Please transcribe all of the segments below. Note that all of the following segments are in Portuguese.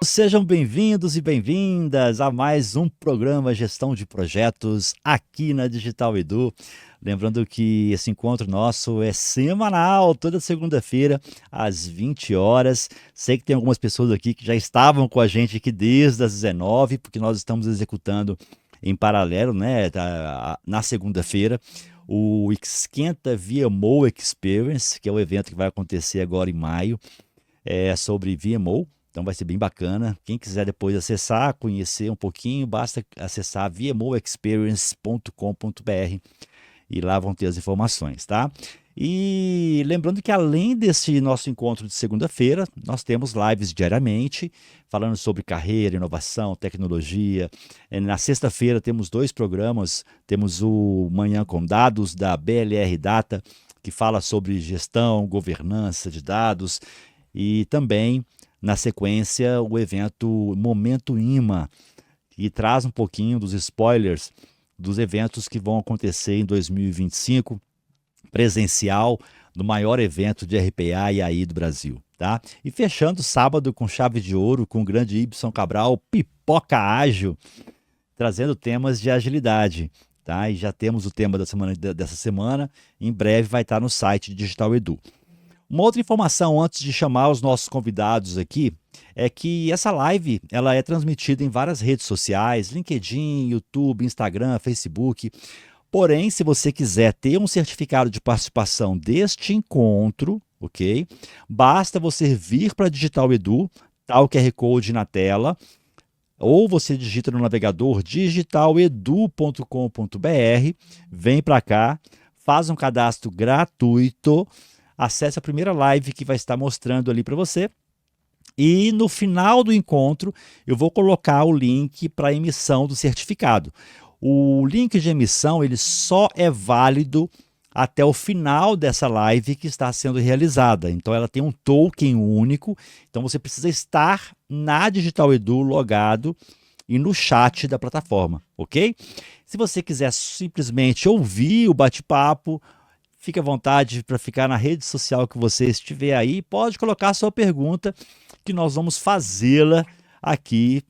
Sejam bem-vindos e bem-vindas a mais um programa Gestão de Projetos aqui na Digital Edu. Lembrando que esse encontro nosso é semanal, toda segunda-feira, às 20 horas. Sei que tem algumas pessoas aqui que já estavam com a gente aqui desde as 19, porque nós estamos executando em paralelo, né, na segunda-feira, o Esquenta VMO Experience, que é o evento que vai acontecer agora em maio, sobre VMO. Então vai ser bem bacana. Quem quiser depois acessar, conhecer um pouquinho, basta acessar vmoexperience.com.br e lá vão ter as informações, tá? E lembrando que além desse nosso encontro de segunda-feira, nós temos lives diariamente, falando sobre carreira, inovação, tecnologia. Na sexta-feira temos 2 programas, temos o Manhã com Dados, da BLR Data, que fala sobre gestão, governança de dados, e também na sequência, o evento Momento IMA, que traz um pouquinho dos spoilers dos eventos que vão acontecer em 2025, presencial, no maior evento de RPA e AI do Brasil. Tá? E fechando sábado com chave de ouro, com o grande Ibson Cabral, Pipoca Ágil, trazendo temas de agilidade. Tá? E já temos o tema dessa semana, em breve vai estar no site Digital Edu. Uma outra informação antes de chamar os nossos convidados aqui é que essa live ela é transmitida em várias redes sociais, LinkedIn, YouTube, Instagram, Facebook. Porém, se você quiser ter um certificado de participação deste encontro, ok? Basta você vir para Digital Edu, tá o QR Code na tela, ou você digita no navegador digitaledu.com.br, vem para cá, faz um cadastro gratuito, acesse a primeira live que vai estar mostrando ali para você. E no final do encontro, eu vou colocar o link para a emissão do certificado. O link de emissão ele só é válido até o final dessa live que está sendo realizada. Então, ela tem um token único. Então, você precisa estar na Digital Edu logado e no chat da plataforma, ok? Se você quiser simplesmente ouvir o bate-papo, fique à vontade para ficar na rede social que você estiver aí. Pode colocar a sua pergunta que nós vamos fazê-la aqui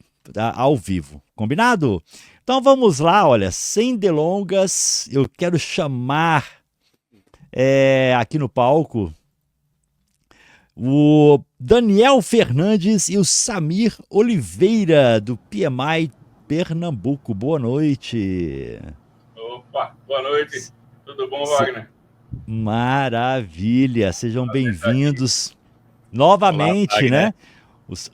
ao vivo. Combinado? Então vamos lá, olha, sem delongas, eu quero chamar aqui no palco o Daniel Fernandes e o Samir Oliveira, do PMI Pernambuco. Boa noite. Opa, boa noite. Tudo bom, Wagner? Maravilha, sejam bem-vindos novamente. Olá, né?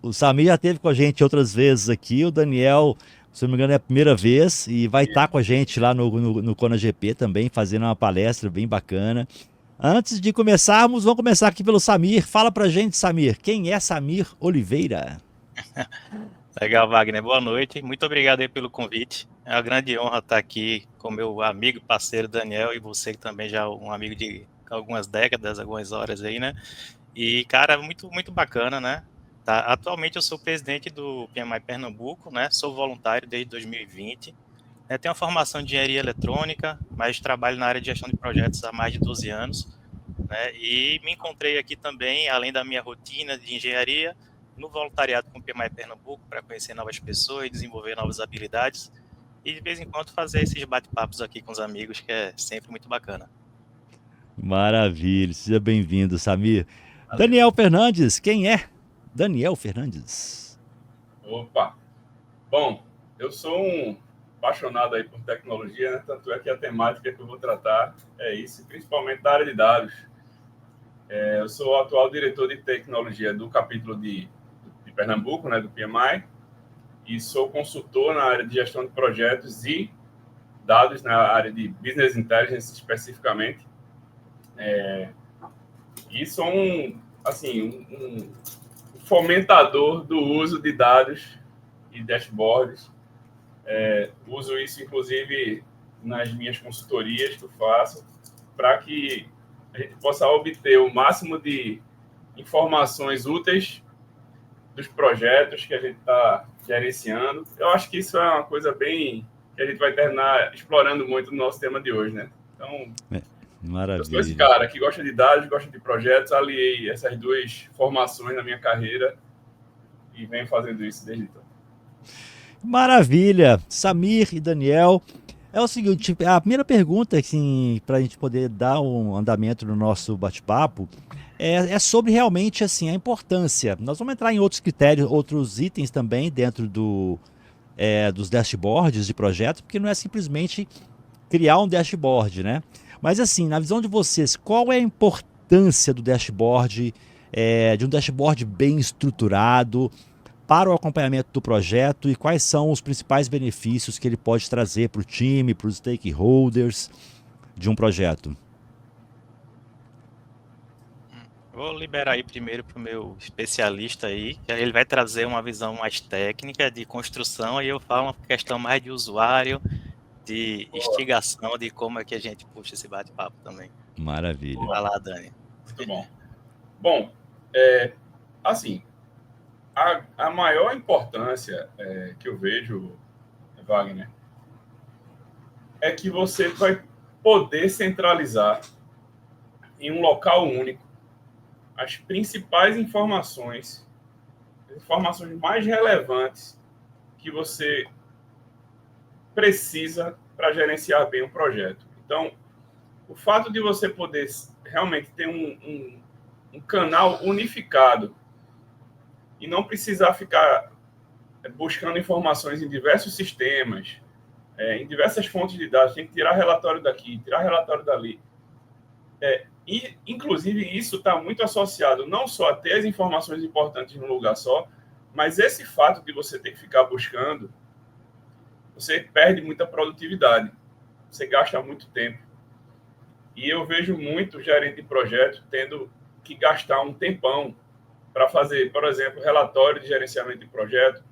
O Samir já esteve com a gente outras vezes aqui, o Daniel, se não me engano, é a primeira vez e vai estar com a gente lá no Kona GP também, fazendo uma palestra bem bacana. Antes de começarmos, vamos começar aqui pelo Samir. Fala pra gente, Samir, quem é Samir Oliveira? Legal, Wagner, boa noite, muito obrigado aí pelo convite, é uma grande honra estar aqui com meu amigo e parceiro Daniel, e você que também já é um amigo de algumas décadas, algumas horas aí, né, e cara, muito bacana, né, tá? Atualmente eu sou presidente do PMI Pernambuco, né, sou voluntário desde 2020, tenho uma formação de engenharia eletrônica, mas trabalho na área de gestão de projetos há mais de 12 anos, né, e me encontrei aqui também, além da minha rotina de engenharia, no voluntariado com o PMI Pernambuco para conhecer novas pessoas e desenvolver novas habilidades e de vez em quando fazer esses bate-papos aqui com os amigos, que é sempre muito bacana. Maravilha, seja bem-vindo, Samir. Valeu. Daniel Fernandes, quem é Daniel Fernandes? Opa, bom, eu sou um apaixonado aí por tecnologia, né? Tanto é que a temática que eu vou tratar é isso, principalmente da área de dados. Eu sou o atual diretor de tecnologia do capítulo de Pernambuco, né, do PMI, e sou consultor na área de gestão de projetos e dados na área de Business Intelligence especificamente. E sou um fomentador do uso de dados e dashboards. Uso isso, inclusive, nas minhas consultorias que eu faço, para que a gente possa obter o máximo de informações úteis dos projetos que a gente está gerenciando. Eu acho que isso é uma coisa bem que a gente vai terminar explorando muito no nosso tema de hoje, né? Então, Eu sou esse Maravilha. cara que gosta de dados, gosta de projetos, aliei essas duas formações na minha carreira e venho fazendo isso desde então. Maravilha. Samir e Daniel. É o seguinte, a primeira pergunta, assim, para a gente poder dar um andamento no nosso bate-papo, é sobre realmente assim a importância. Nós vamos entrar em outros critérios, outros itens também dentro dos dashboards de projeto, porque não é simplesmente criar um dashboard, né? Mas assim, na visão de vocês, qual é a importância do dashboard, de um dashboard bem estruturado para o acompanhamento do projeto e quais são os principais benefícios que ele pode trazer para o time, para os stakeholders de um projeto? Vou liberar aí primeiro para o meu especialista aí, que aí ele vai trazer uma visão mais técnica de construção, e eu falo uma questão mais de usuário, de instigação, de como é que a gente puxa esse bate-papo também. Maravilha. Vai lá, Dani. Muito bom. Bom, assim, a maior importância que eu vejo, Wagner, é que você vai poder centralizar em um local único as principais informações, as informações mais relevantes que você precisa para gerenciar bem o projeto. Então, o fato de você poder realmente ter um canal unificado e não precisar ficar buscando informações em diversos sistemas, em diversas fontes de dados, tem que tirar relatório daqui, tirar relatório dali. E, inclusive, isso está muito associado não só a ter as informações importantes num lugar só, mas esse fato de você ter que ficar buscando, você perde muita produtividade, você gasta muito tempo. E eu vejo muito gerente de projeto tendo que gastar um tempão para fazer, por exemplo, relatório de gerenciamento de projeto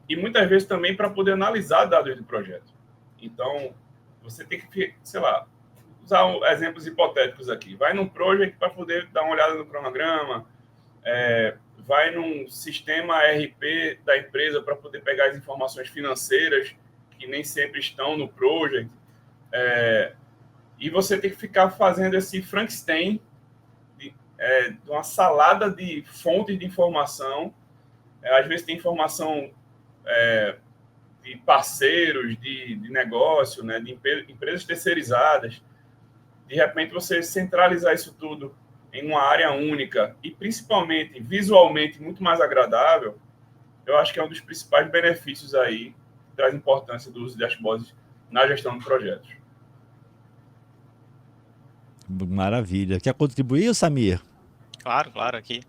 e muitas vezes também para poder analisar dados de projeto. Então, você tem que, sei lá, usar exemplos hipotéticos aqui. Vai num project para poder dar uma olhada no cronograma, vai num sistema ERP da empresa para poder pegar as informações financeiras que nem sempre estão no project. E você tem que ficar fazendo esse Frankenstein de uma salada de fontes de informação. Às vezes tem informação de parceiros, de negócio, né, de empresas terceirizadas. De repente, você centralizar isso tudo em uma área única e, principalmente, visualmente muito mais agradável, eu acho que é um dos principais benefícios aí, que traz importância do uso de dashboards na gestão de projetos. Maravilha. Quer contribuir, Samir? Claro, aqui.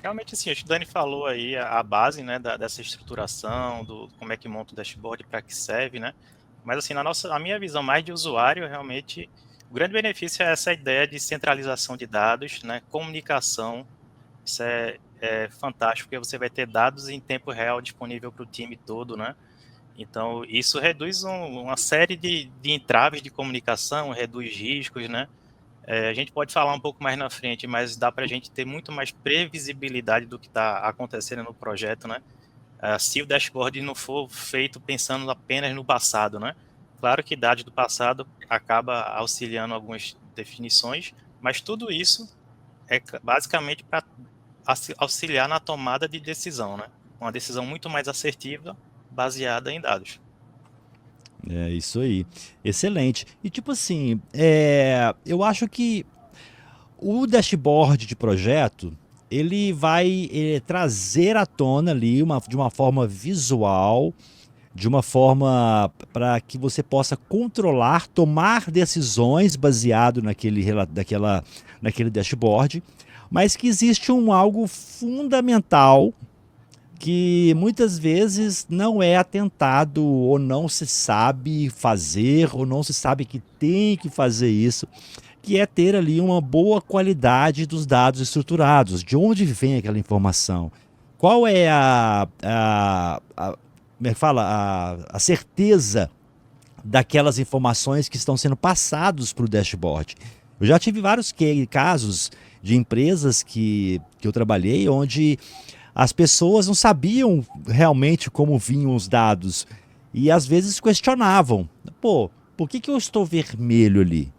Realmente, assim, acho que o Dani falou aí a base, né, dessa estruturação, do como é que monta o dashboard, para que serve, né? Mas, assim, na minha visão mais de usuário, realmente, o grande benefício é essa ideia de centralização de dados, né, comunicação. Isso é fantástico, porque você vai ter dados em tempo real disponível para o time todo, né? Então, isso reduz uma série de entraves de comunicação, reduz riscos, né? A gente pode falar um pouco mais na frente, mas dá para a gente ter muito mais previsibilidade do que está acontecendo no projeto, né? Se o dashboard não for feito pensando apenas no passado, né? Claro que dados do passado acaba auxiliando algumas definições, mas tudo isso é basicamente para auxiliar na tomada de decisão, né? Uma decisão muito mais assertiva, baseada em dados. É isso aí. Excelente. E tipo assim, eu acho que o dashboard de projeto, ele vai trazer à tona ali de uma forma visual, de uma forma para que você possa controlar, tomar decisões baseado naquele dashboard, mas que existe algo fundamental que muitas vezes não é atentado ou não se sabe fazer ou não se sabe que tem que fazer isso, que é ter ali uma boa qualidade dos dados estruturados, de onde vem aquela informação, qual é como é que fala, a certeza daquelas informações que estão sendo passados para o dashboard. Eu já tive vários casos de empresas que eu trabalhei onde as pessoas não sabiam realmente como vinham os dados e às vezes questionavam. Pô, por que eu estou vermelho ali?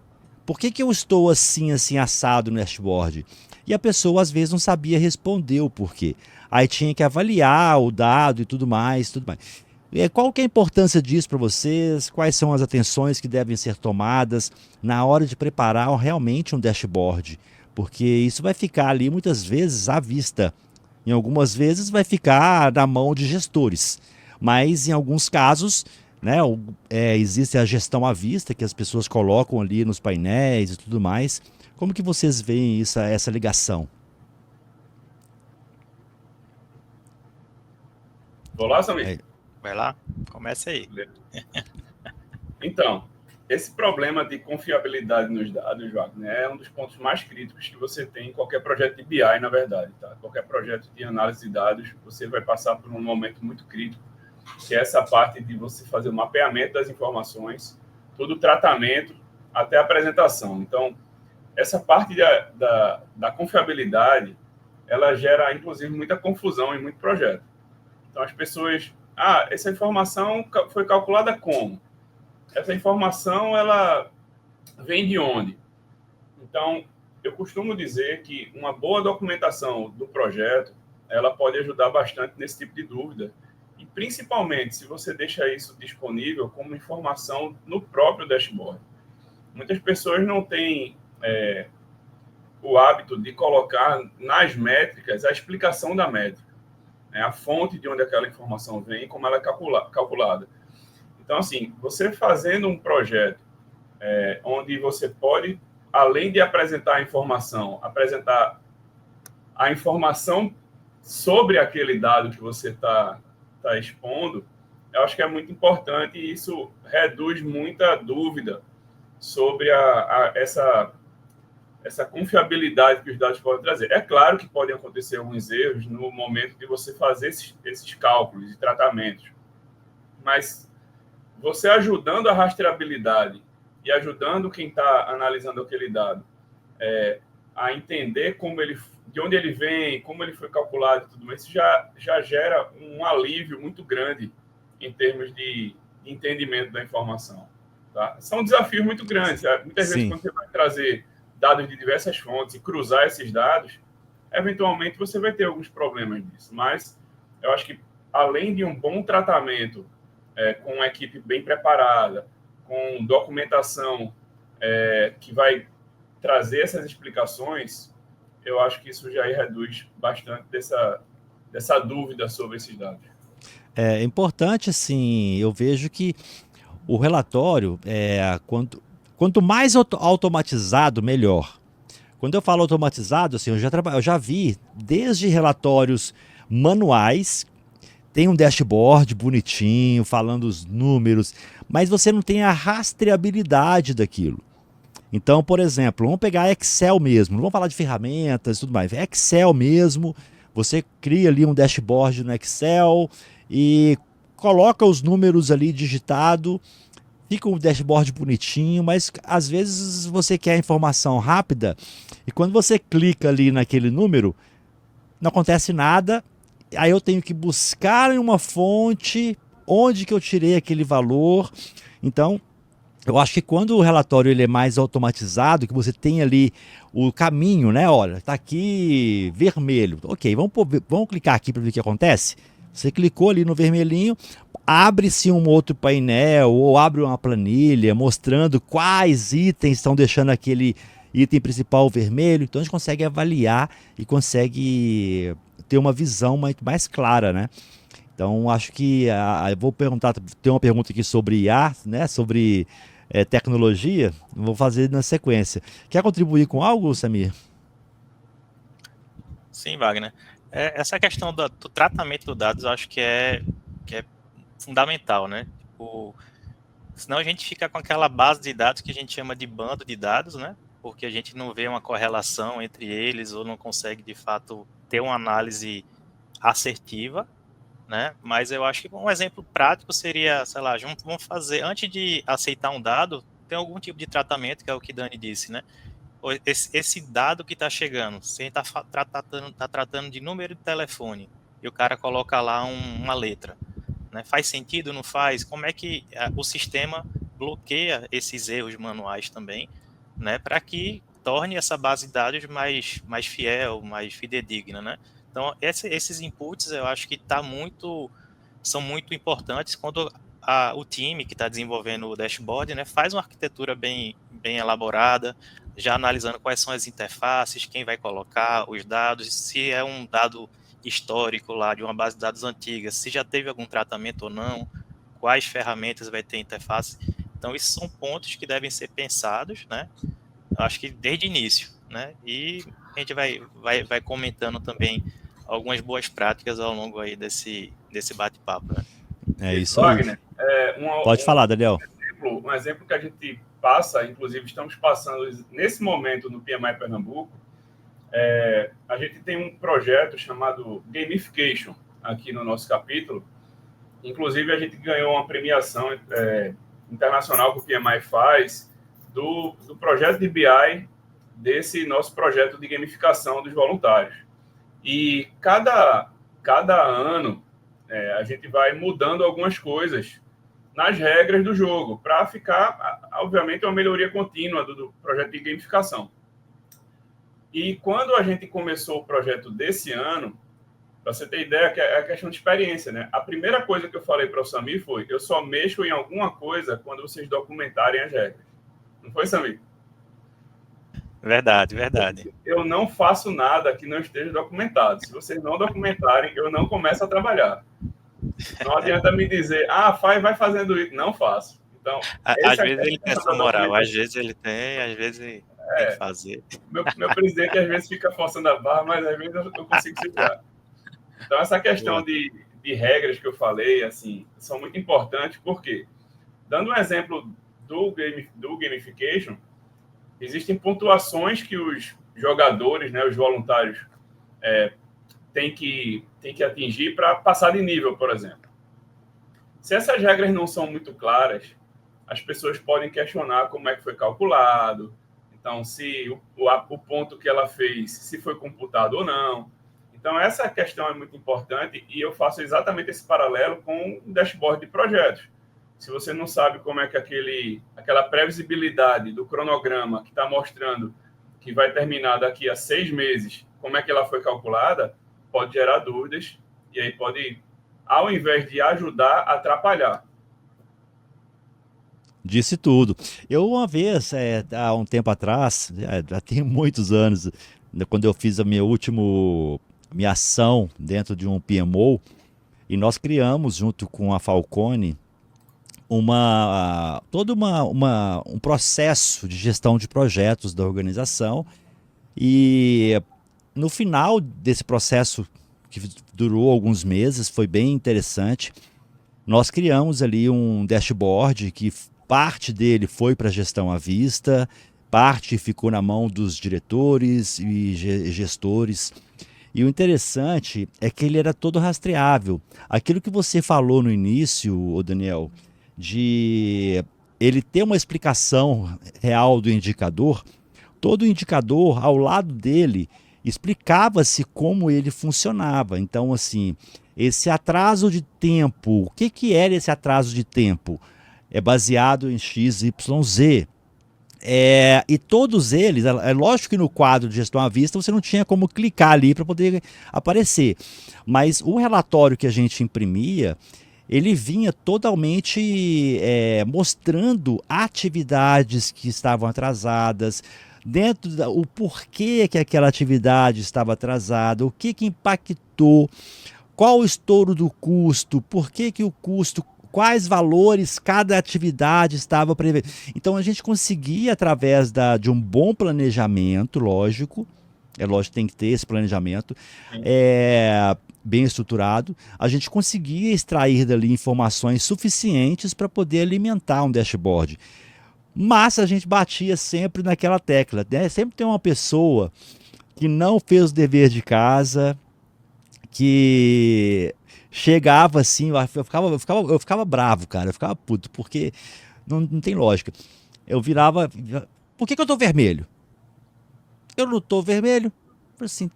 por que que eu estou assim, assim, assado no dashboard? E a pessoa às vezes não sabia responder o porquê. Aí tinha que avaliar o dado e tudo mais, tudo mais. Qual que é a importância disso para vocês? Quais são as atenções que devem ser tomadas na hora de preparar realmente um dashboard? Porque isso vai ficar ali muitas vezes à vista. Em algumas vezes vai ficar na mão de gestores. Mas em alguns casos, né, existe a gestão à vista, que as pessoas colocam ali nos painéis e tudo mais. Como que vocês veem isso, essa ligação? Vou lá, Samir? É, Vai lá, começa aí. Então, esse problema de confiabilidade nos dados, Wagner, é um dos pontos mais críticos que você tem em qualquer projeto de BI, na verdade. Tá? Qualquer projeto de análise de dados, você vai passar por um momento muito crítico, que é essa parte de você fazer o mapeamento das informações, todo o tratamento até a apresentação. Então, essa parte da confiabilidade, ela gera, inclusive, muita confusão em muito projeto. Então, as pessoas... essa informação foi calculada como? Essa informação, ela vem de onde? Então, eu costumo dizer que uma boa documentação do projeto, ela pode ajudar bastante nesse tipo de dúvida. E, principalmente, se você deixa isso disponível como informação no próprio dashboard. Muitas pessoas não têm o hábito de colocar nas métricas a explicação da métrica, né? A fonte de onde aquela informação vem, como ela é calculada. Então, assim, você fazendo um projeto onde você pode, além de apresentar a informação, apresentar a informação sobre aquele dado que você está expondo, eu acho que é muito importante e isso reduz muita dúvida sobre essa confiabilidade que os dados podem trazer. É claro que podem acontecer alguns erros no momento de você fazer esses cálculos e tratamentos, mas você ajudando a rastreabilidade e ajudando quem está analisando aquele dado a entender de onde ele vem, como ele foi calculado e tudo mais, isso já gera um alívio muito grande em termos de entendimento da informação. Tá? São desafios muito grandes. Muitas vezes, sim. quando você vai trazer dados de diversas fontes e cruzar esses dados, eventualmente você vai ter alguns problemas disso. Mas eu acho que, além de um bom tratamento, com uma equipe bem preparada, com documentação que vai trazer essas explicações, eu acho que isso já reduz bastante dessa dúvida sobre esses dados. É importante, assim, eu vejo que o relatório, quanto mais automatizado, melhor. Quando eu falo automatizado, assim, eu já vi desde relatórios manuais, tem um dashboard bonitinho, falando os números, mas você não tem a rastreabilidade daquilo. Então, por exemplo, vamos pegar Excel mesmo, não vamos falar de ferramentas e tudo mais, Excel mesmo, você cria ali um dashboard no Excel e coloca os números ali digitado, fica um dashboard bonitinho, mas às vezes você quer informação rápida e quando você clica ali naquele número, não acontece nada, aí eu tenho que buscar em uma fonte onde que eu tirei aquele valor. Então, eu acho que quando o relatório ele é mais automatizado, que você tem ali o caminho, né? Olha, está aqui vermelho. Ok, vamos clicar aqui para ver o que acontece? Você clicou ali no vermelhinho, abre-se um outro painel ou abre uma planilha mostrando quais itens estão deixando aquele item principal vermelho. Então a gente consegue avaliar e consegue ter uma visão mais clara, né? Então acho que eu vou perguntar, tem uma pergunta aqui sobre IA, né? Sobre tecnologia, vou fazer na sequência. Quer contribuir com algo, Samir? Sim, Wagner. Essa questão do tratamento dos dados, eu acho que é fundamental, né? Senão a gente fica com aquela base de dados que a gente chama de bando de dados, né? Porque a gente não vê uma correlação entre eles ou não consegue, de fato, ter uma análise assertiva, né? Mas eu acho que um exemplo prático seria, sei lá, vamos fazer, antes de aceitar um dado, tem algum tipo de tratamento, que é o que Dani disse, né? Esse dado que está chegando, se a gente está tratando de número de telefone e o cara coloca lá uma letra, né? Faz sentido, não faz? Como é que o sistema bloqueia esses erros manuais também, né, para que torne essa base de dados mais fiel, mais fidedigna, né? Então, esses inputs eu acho que são muito importantes quando o time que está desenvolvendo o dashboard, né, faz uma arquitetura bem elaborada, já analisando quais são as interfaces, quem vai colocar os dados, se é um dado histórico lá de uma base de dados antiga, se já teve algum tratamento ou não, quais ferramentas vai ter interface. Então, esses são pontos que devem ser pensados, né? Acho que desde o início, né? E a gente vai comentando também algumas boas práticas ao longo aí desse bate-papo, né? É isso aí. Wagner, Pode falar, Daniel. Um exemplo que a gente passa, inclusive estamos passando nesse momento no PMI Pernambuco, a gente tem um projeto chamado Gamification aqui no nosso capítulo. Inclusive, a gente ganhou uma premiação internacional que o PMI faz do projeto de BI desse nosso projeto de gamificação dos voluntários. E cada ano a gente vai mudando algumas coisas nas regras do jogo para ficar, obviamente, uma melhoria contínua do projeto de gamificação. E quando a gente começou o projeto desse ano, para você ter ideia, que é a questão de experiência, né? A primeira coisa que eu falei para o Samir foi: eu só mexo em alguma coisa quando vocês documentarem as regras. Não foi, Samir? Verdade. Eu não faço nada que não esteja documentado. Se vocês não documentarem, eu não começo a trabalhar. Não adianta me dizer, vai fazendo isso. Não faço. Então, às vezes ele tem essa moral, às vezes ele tem, às vezes tem que fazer. Meu presidente às vezes fica forçando a barra, mas às vezes eu consigo segurar. Então, essa questão de regras que eu falei, assim, são muito importantes, porque, dando um exemplo do gamification, existem pontuações que os jogadores, né, os voluntários, têm que atingir para passar de nível, por exemplo. Se essas regras não são muito claras, as pessoas podem questionar como é que foi calculado, então, se o ponto que ela fez, se foi computado ou não. Então, essa questão é muito importante e eu faço exatamente esse paralelo com o dashboard de projetos. Se você não sabe como é que aquela previsibilidade do cronograma que está mostrando que vai terminar daqui a 6 meses, como é que ela foi calculada, pode gerar dúvidas e aí pode, ao invés de ajudar, atrapalhar. Disse tudo. Eu uma vez, há um tempo atrás, já tem muitos anos, quando eu fiz a minha ação dentro de um PMO, e nós criamos, junto com a Falcone, todo um processo de gestão de projetos da organização. E no final desse processo, que durou alguns meses, foi bem interessante, nós criamos ali um dashboard que parte dele foi para a gestão à vista, parte ficou na mão dos diretores e gestores. E o interessante é que ele era todo rastreável. Aquilo que você falou no início, Daniel, de ele ter uma explicação real do indicador, todo indicador, ao lado dele, explicava-se como ele funcionava. Então, assim, esse atraso de tempo, o que era esse atraso de tempo? É baseado em X, Y, Z. E todos eles, é lógico que no quadro de gestão à vista você não tinha como clicar ali para poder aparecer, mas o relatório que a gente imprimia, ele vinha totalmente mostrando atividades que estavam atrasadas, o porquê que aquela atividade estava atrasada, o que impactou, qual o estouro do custo, por que o custo, quais valores cada atividade estava prevendo. Então a gente conseguia, através de um bom planejamento, lógico que tem que ter esse planejamento bem estruturado, a gente conseguia extrair dali informações suficientes para poder alimentar um dashboard. Mas a gente batia sempre naquela tecla, né? Sempre tem uma pessoa que não fez o dever de casa, que chegava assim, eu ficava bravo, cara, eu ficava puto, porque não tem lógica. Eu virava, por que eu tô vermelho? Eu não tô vermelho. Eu falei assim,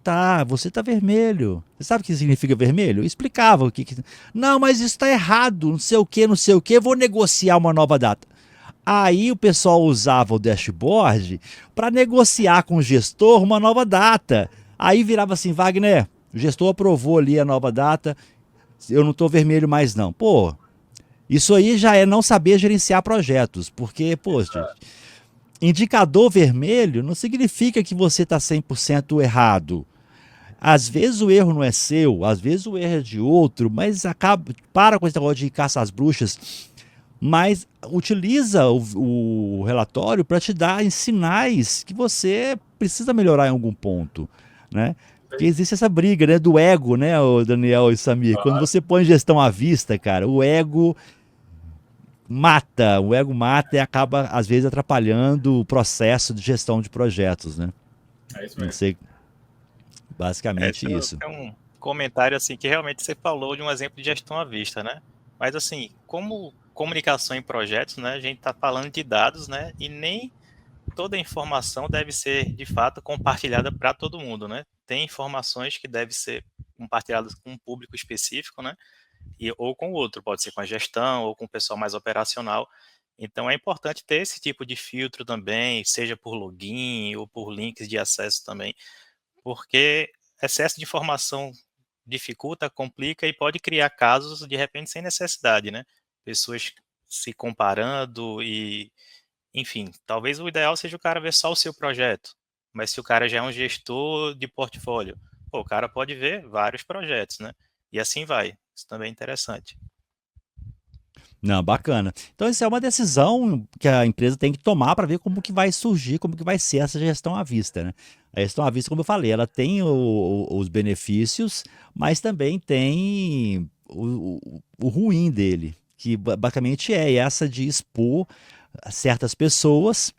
você tá vermelho. Você sabe o que significa vermelho? Eu explicava o que... Não, mas isso tá errado, não sei o que, vou negociar uma nova data. Aí o pessoal usava o dashboard para negociar com o gestor uma nova data. Aí virava assim, Wagner, o gestor aprovou ali a nova data, eu não estou vermelho mais não. Pô, isso aí já é não saber gerenciar projetos, porque, pô, indicador vermelho não significa que você está 100% errado. Às vezes o erro não é seu, às vezes o erro é de outro, mas acaba, para com esse negócio de caça às bruxas, mas utiliza o relatório para te dar sinais que você precisa melhorar em algum ponto, né? Porque existe essa briga, né, do ego, né, o Daniel e Samir. Quando Claro. você põe gestão à vista, cara, o ego mata e acaba às vezes atrapalhando o processo de gestão de projetos, né? É isso Não mesmo. sei, Tem basicamente isso. um comentário assim que realmente você falou de um exemplo de gestão à vista, né? Mas assim, como comunicação em projetos, né, a gente está falando de dados, né, e nem toda informação deve ser de fato compartilhada para todo mundo, né? Tem informações que devem ser compartilhadas com um público específico, né? Ou com outro, pode ser com a gestão ou com o pessoal mais operacional. Então é importante ter esse tipo de filtro também, seja por login ou por links de acesso também, porque excesso de informação dificulta, complica e pode criar casos de repente sem necessidade, né? Pessoas se comparando e, enfim, talvez o ideal seja o cara ver só o seu projeto, mas se o cara já é um gestor de portfólio, pô, o cara pode ver vários projetos, né? E assim vai. Isso também é interessante. Não, bacana. Então, isso é uma decisão que a empresa tem que tomar para ver como que vai surgir, como que vai ser essa gestão à vista, né? A gestão à vista, como eu falei, ela tem os benefícios, mas também tem o ruim dele, que basicamente é essa de expor certas pessoas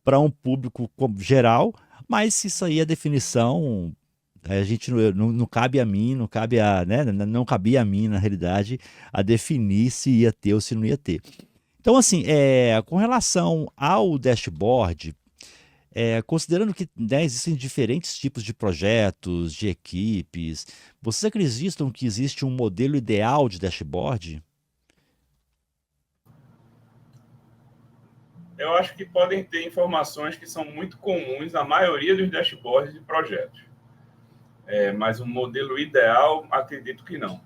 para um público geral, mas isso aí é definição. A gente não cabe a mim, não cabe a, né, não cabia a mim, na realidade, a definir se ia ter ou se não ia ter. Então, assim, com relação ao dashboard, considerando que, né, existem diferentes tipos de projetos, de equipes, vocês acreditam que existe um modelo ideal de dashboard? Eu acho que podem ter informações que são muito comuns na maioria dos dashboards de projetos. Mas um modelo ideal, acredito que não.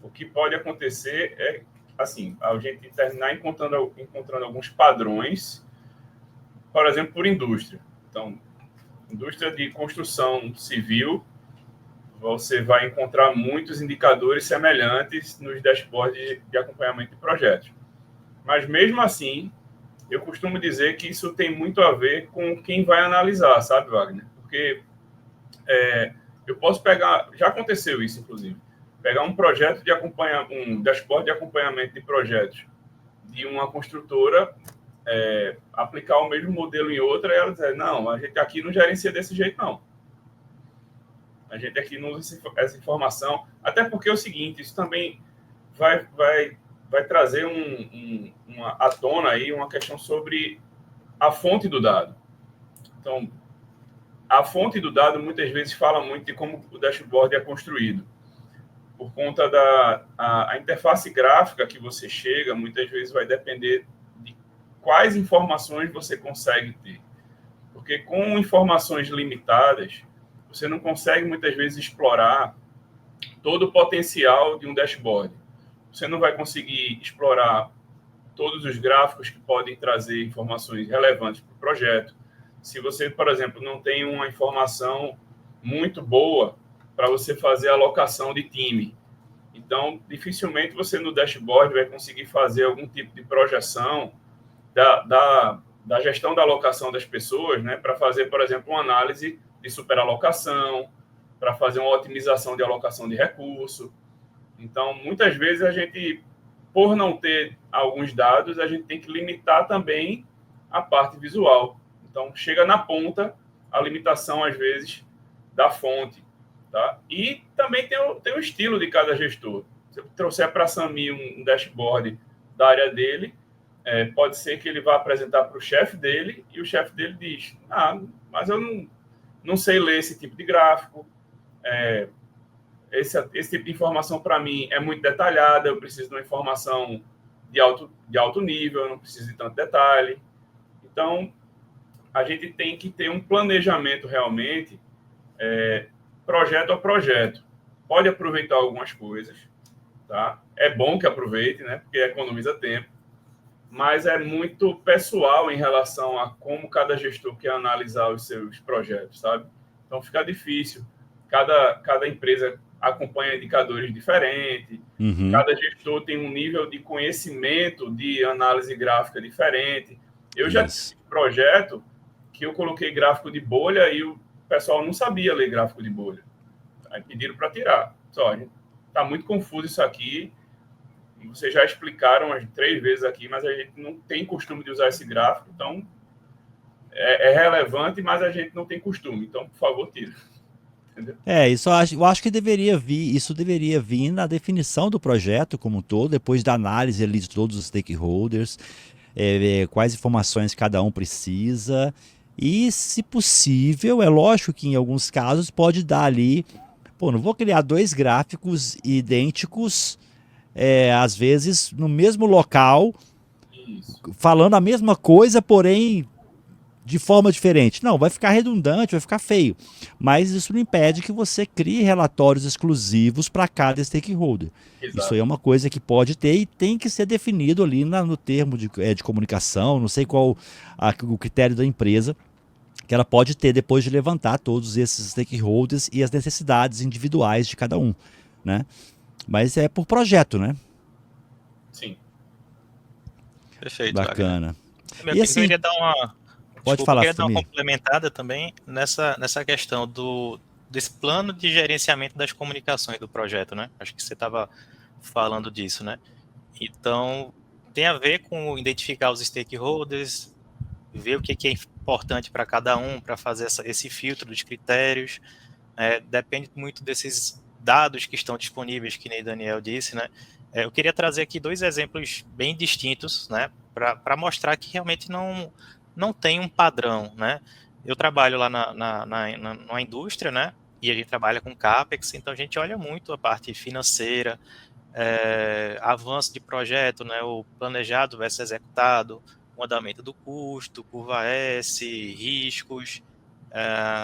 O que pode acontecer é, assim, a gente terminar encontrando alguns padrões, por exemplo, por indústria. Então, indústria de construção civil, você vai encontrar muitos indicadores semelhantes nos dashboards de acompanhamento de projetos. Mas, mesmo assim, eu costumo dizer que isso tem muito a ver com quem vai analisar, sabe, Wagner? Porque eu posso pegar, já aconteceu isso, inclusive, pegar um projeto de acompanhamento, um dashboard de acompanhamento de projetos de uma construtora, aplicar o mesmo modelo em outra, e ela dizer, não, a gente aqui não gerencia desse jeito, não. A gente aqui não usa essa informação, até porque é o seguinte, isso também vai trazer uma à tona aí uma questão sobre a fonte do dado. Então, a fonte do dado muitas vezes fala muito de como o dashboard é construído. Por conta da a interface gráfica que você chega, muitas vezes vai depender de quais informações você consegue ter. Porque com informações limitadas, você não consegue muitas vezes explorar todo o potencial de um dashboard. Você não vai conseguir explorar todos os gráficos que podem trazer informações relevantes para o projeto. Se você, por exemplo, não tem uma informação muito boa para você fazer a alocação de time, então dificilmente você no dashboard vai conseguir fazer algum tipo de projeção da gestão da alocação das pessoas, né, para fazer, por exemplo, uma análise de superalocação, para fazer uma otimização de alocação de recurso. Então, muitas vezes a gente, por não ter alguns dados, a gente tem que limitar também a parte visual. Então, chega na ponta a limitação, às vezes, da fonte. Tá? E também tem o estilo de cada gestor. Se eu trouxer para a Sami um dashboard da área dele, pode ser que ele vá apresentar para o chefe dele e o chefe dele diz, mas eu não sei ler esse tipo de gráfico, esse tipo de informação para mim é muito detalhada, eu preciso de uma informação de alto nível, não precisa de tanto detalhe. Então, a gente tem que ter um planejamento realmente, projeto a projeto. Pode aproveitar algumas coisas, tá? É bom que aproveite, né? Porque economiza tempo, mas é muito pessoal em relação a como cada gestor quer analisar os seus projetos, sabe? Então, fica difícil. Cada empresa acompanha indicadores diferentes, Uhum. cada gestor tem um nível de conhecimento de análise gráfica diferente. Eu já tive Isso. um projeto que eu coloquei gráfico de bolha e o pessoal não sabia ler gráfico de bolha. Aí pediram para tirar. Só, está muito confuso isso aqui. Vocês já explicaram umas 3 vezes aqui, mas a gente não tem costume de usar esse gráfico, então é relevante, mas a gente não tem costume. Então, por favor, tira. Entendeu? Eu acho que isso deveria vir na definição do projeto como um todo, depois da análise ali de todos os stakeholders, quais informações cada um precisa. E, se possível, é lógico que em alguns casos pode dar ali. Pô, não vou criar dois gráficos idênticos, às vezes no mesmo local, Isso. falando a mesma coisa, porém de forma diferente. Não, vai ficar redundante, vai ficar feio. Mas isso não impede que você crie relatórios exclusivos para cada stakeholder. Isso aí Exato. é uma coisa que pode ter e tem que ser definido ali no termo de comunicação, não sei qual o critério da empresa, que ela pode ter depois de levantar todos esses stakeholders e as necessidades individuais de cada um, né? Mas é por projeto, né? Sim. Perfeito, Wagner. Bacana. Meu E querido, eu assim, queria dar uma, pode desculpa, eu falar, queria dar uma Sami. complementada também nessa questão desse plano de gerenciamento das comunicações do projeto, né? Acho que você estava falando disso, né? Então, tem a ver com identificar os stakeholders, ver o que é importante para cada um, para fazer esse filtro de critérios. Depende muito desses dados que estão disponíveis, que nem Daniel disse, né? Eu queria trazer aqui 2 exemplos bem distintos, né? Para mostrar que realmente não tem um padrão, né? Eu trabalho lá numa indústria, né? E a gente trabalha com CAPEX, então a gente olha muito a parte financeira, avanço de projeto, né? O planejado versus executado, o andamento do custo, curva S, riscos,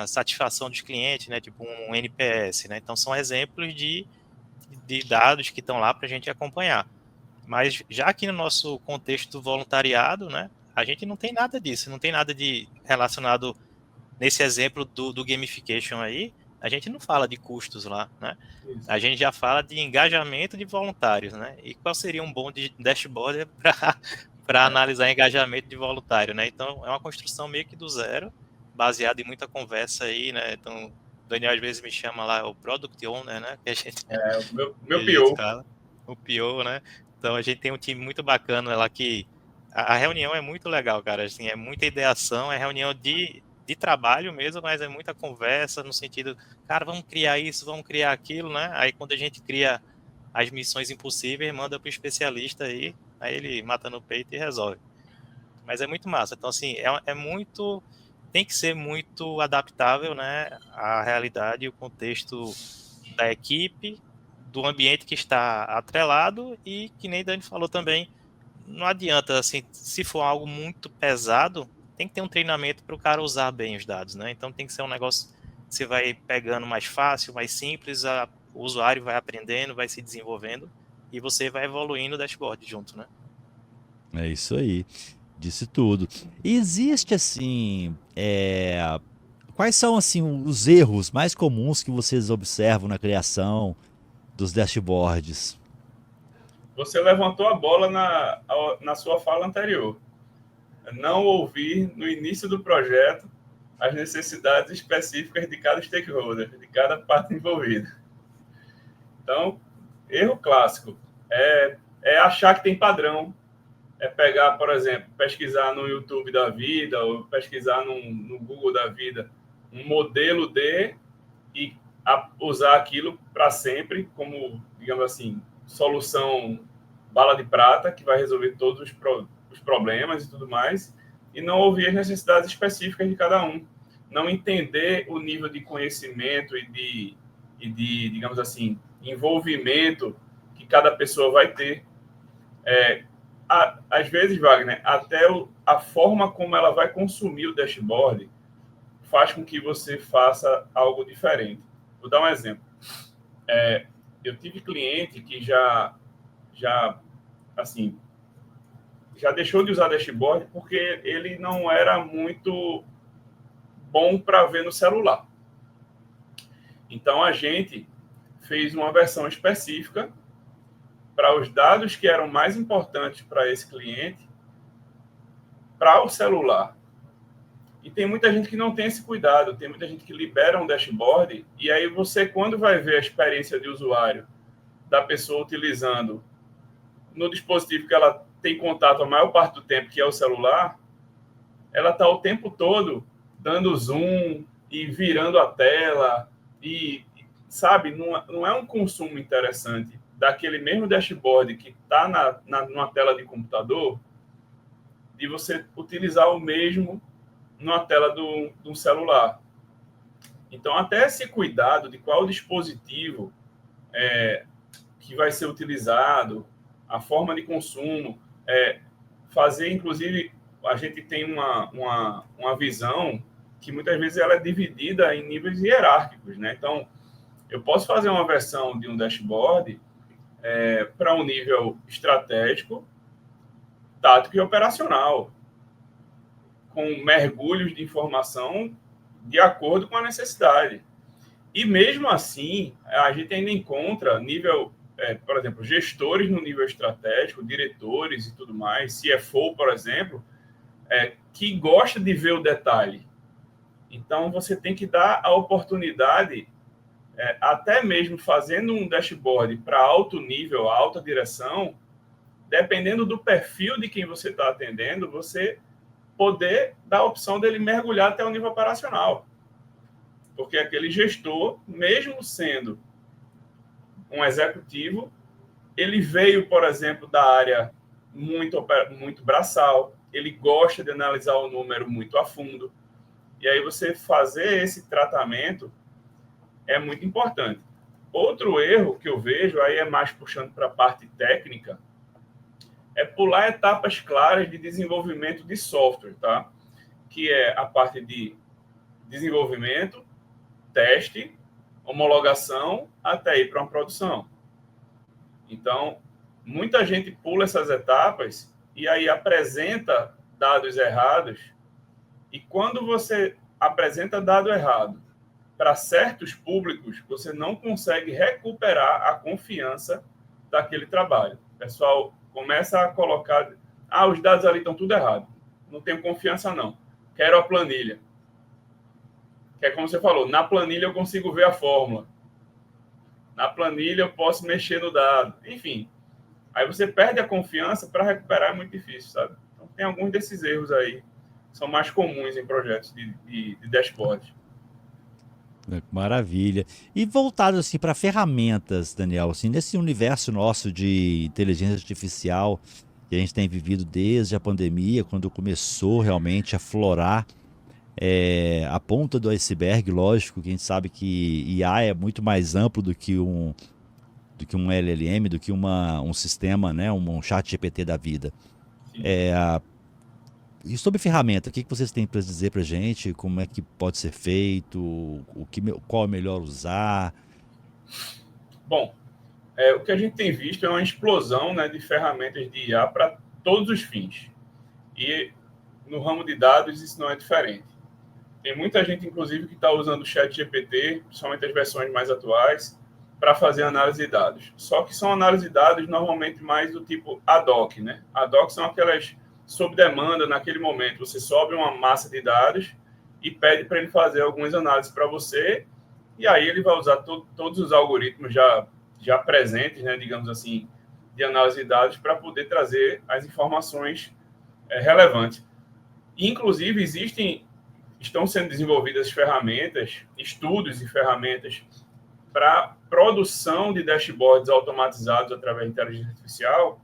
satisfação dos clientes, né? Tipo um NPS, né? Então são exemplos de dados que estão lá para a gente acompanhar. Mas já aqui no nosso contexto do voluntariado, né, a gente não tem nada disso, não tem nada de relacionado nesse exemplo do gamification aí, a gente não fala de custos lá, né? Isso. A gente já fala de engajamento de voluntários, né? E qual seria um bom dashboard para analisar engajamento de voluntário, né? Então, é uma construção meio que do zero, baseada em muita conversa aí, né? Então, o Daniel às vezes me chama lá o Product Owner, né? Que a gente, Meu a gente PO. fala, o PO, né? Então, a gente tem um time muito bacana lá que a reunião é muito legal, cara. Assim, é muita ideação, é reunião de trabalho mesmo, mas é muita conversa no sentido, cara, vamos criar isso, vamos criar aquilo, né? Aí quando a gente cria as missões impossíveis, manda para o especialista aí ele mata no peito e resolve. Mas é muito massa. Então, assim, muito. Tem que ser muito adaptável, né? À realidade e o contexto da equipe, do ambiente que está atrelado e que nem Dani falou também, não adianta, assim, se for algo muito pesado, tem que ter um treinamento para o cara usar bem os dados, né? Então tem que ser um negócio que você vai pegando mais fácil, mais simples, o usuário vai aprendendo, vai se desenvolvendo e você vai evoluindo o dashboard junto, né? É isso aí. Disse tudo. E existe assim, quais são assim os erros mais comuns que vocês observam na criação dos dashboards? Você levantou a bola na sua fala anterior. Não ouvir no início do projeto as necessidades específicas de cada stakeholder, de cada parte envolvida. Então, erro clássico é achar que tem padrão. É pegar, por exemplo, pesquisar no YouTube da vida ou pesquisar no Google da vida um modelo e usar aquilo para sempre como, digamos assim, solução bala de prata que vai resolver todos os problemas e tudo mais, e não ouvir as necessidades específicas de cada um. Não entender o nível de conhecimento e de digamos assim, envolvimento que cada pessoa vai ter. às vezes, Wagner, até a forma como ela vai consumir o dashboard faz com que você faça algo diferente. Vou dar um exemplo. Eu tive cliente que assim, já deixou de usar dashboard porque ele não era muito bom para ver no celular. Então, a gente fez uma versão específica para os dados que eram mais importantes para esse cliente, para o celular. E tem muita gente que não tem esse cuidado, tem muita gente que libera um dashboard, e aí você, quando vai ver a experiência de usuário da pessoa utilizando no dispositivo que ela tem contato a maior parte do tempo, que é o celular, ela está o tempo todo dando zoom e virando a tela, e, sabe, não é um consumo interessante daquele mesmo dashboard que está numa tela de computador, de você utilizar o mesmo numa tela de um celular. Então, até esse cuidado de qual dispositivo que vai ser utilizado, a forma de consumo, fazer, inclusive, a gente tem uma visão que muitas vezes ela é dividida em níveis hierárquicos, né? Então, eu posso fazer uma versão de um dashboard para um nível estratégico, tático e operacional, com mergulhos de informação de acordo com a necessidade. E mesmo assim, a gente ainda encontra nível, por exemplo, gestores no nível estratégico, diretores e tudo mais, CFO, por exemplo, que gosta de ver o detalhe. Então, você tem que dar a oportunidade, até mesmo fazendo um dashboard para alto nível, alta direção, dependendo do perfil de quem você está atendendo, você poder dar a opção dele mergulhar até o nível operacional. Porque aquele gestor, mesmo sendo um executivo, ele veio, por exemplo, da área muito braçal, ele gosta de analisar o número muito a fundo. E aí você fazer esse tratamento é muito importante. Outro erro que eu vejo, aí é mais puxando para a parte técnica, é pular etapas claras de desenvolvimento de software, tá? Que é a parte de desenvolvimento, teste, homologação, até ir para uma produção. Então, muita gente pula essas etapas e aí apresenta dados errados, e quando você apresenta dado errado para certos públicos, você não consegue recuperar a confiança daquele trabalho. O pessoal começa a colocar, os dados ali estão tudo errado, não tenho confiança não, quero a planilha. Que é como você falou, na planilha eu consigo ver a fórmula. Na planilha eu posso mexer no dado. Enfim, aí você perde a confiança, para recuperar é muito difícil, sabe? Então tem alguns desses erros aí, são mais comuns em projetos de dashboard. Maravilha. E voltado assim para ferramentas, Daniel, assim, nesse universo nosso de inteligência artificial que a gente tem vivido desde a pandemia, quando começou realmente a florar a ponta do iceberg, lógico, que a gente sabe que IA é muito mais amplo do que um LLM, do que um sistema, né, um chat GPT da vida. Sim. E sobre ferramenta, o que vocês têm para dizer para a gente? Como é que pode ser feito? Qual é melhor usar? Bom, o que a gente tem visto é uma explosão, né, de ferramentas de IA para todos os fins. E no ramo de dados isso não é diferente. Tem muita gente, inclusive, que está usando o chat GPT, principalmente as versões mais atuais, para fazer análise de dados. Só que são análises de dados normalmente mais do tipo ad hoc, né? Ad hoc são aquelas sob demanda naquele momento. Você sobe uma massa de dados e pede para ele fazer algumas análises para você, e aí ele vai usar todos os algoritmos já presentes, né, digamos assim, de análise de dados para poder trazer as informações relevantes. Inclusive, estão sendo desenvolvidas ferramentas, estudos e ferramentas para produção de dashboards automatizados através de inteligência artificial,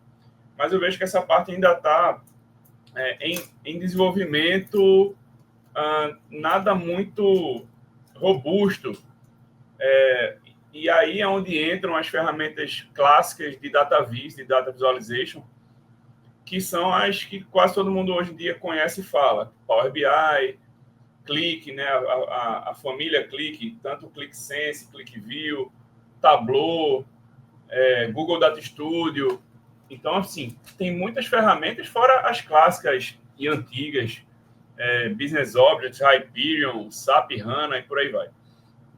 mas eu vejo que essa parte ainda está em desenvolvimento, nada muito robusto. E aí é onde entram as ferramentas clássicas de data viz, de data visualization, que são as que quase todo mundo hoje em dia conhece e fala. Power BI, Qlik, né? A família Qlik, tanto o QlikSense, QlikView, Tableau, Google Data Studio. Então, assim, tem muitas ferramentas, fora as clássicas e antigas, Business Objects, Hyperion, SAP HANA e por aí vai.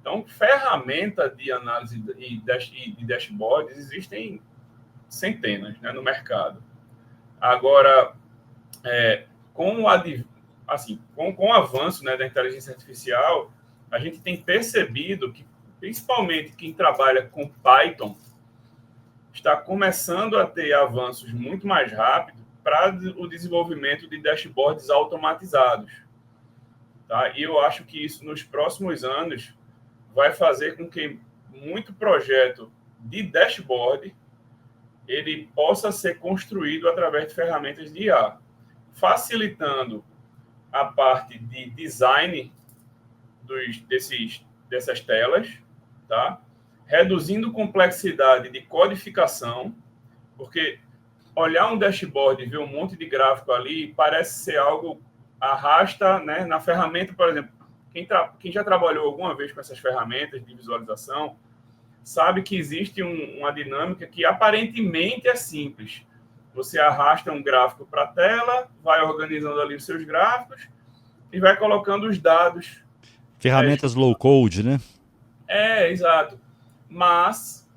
Então, ferramentas de análise e de dashboards existem centenas, né, no mercado. Agora, com o avanço, né, da inteligência artificial, a gente tem percebido que, principalmente quem trabalha com Python, está começando a ter avanços muito mais rápidos para o desenvolvimento de dashboards automatizados. Tá? E eu acho que isso, nos próximos anos, vai fazer com que muito projeto de dashboard ele possa ser construído através de ferramentas de IA, facilitando a parte de design dessas telas, tá? Reduzindo complexidade de codificação, porque olhar um dashboard e ver um monte de gráfico ali parece ser algo arrasta, né? Na ferramenta, por exemplo, quem já trabalhou alguma vez com essas ferramentas de visualização sabe que existe uma dinâmica que aparentemente é simples. Você arrasta um gráfico para a tela, vai organizando ali os seus gráficos e vai colocando os dados. Ferramentas low code, né? Exato. Mas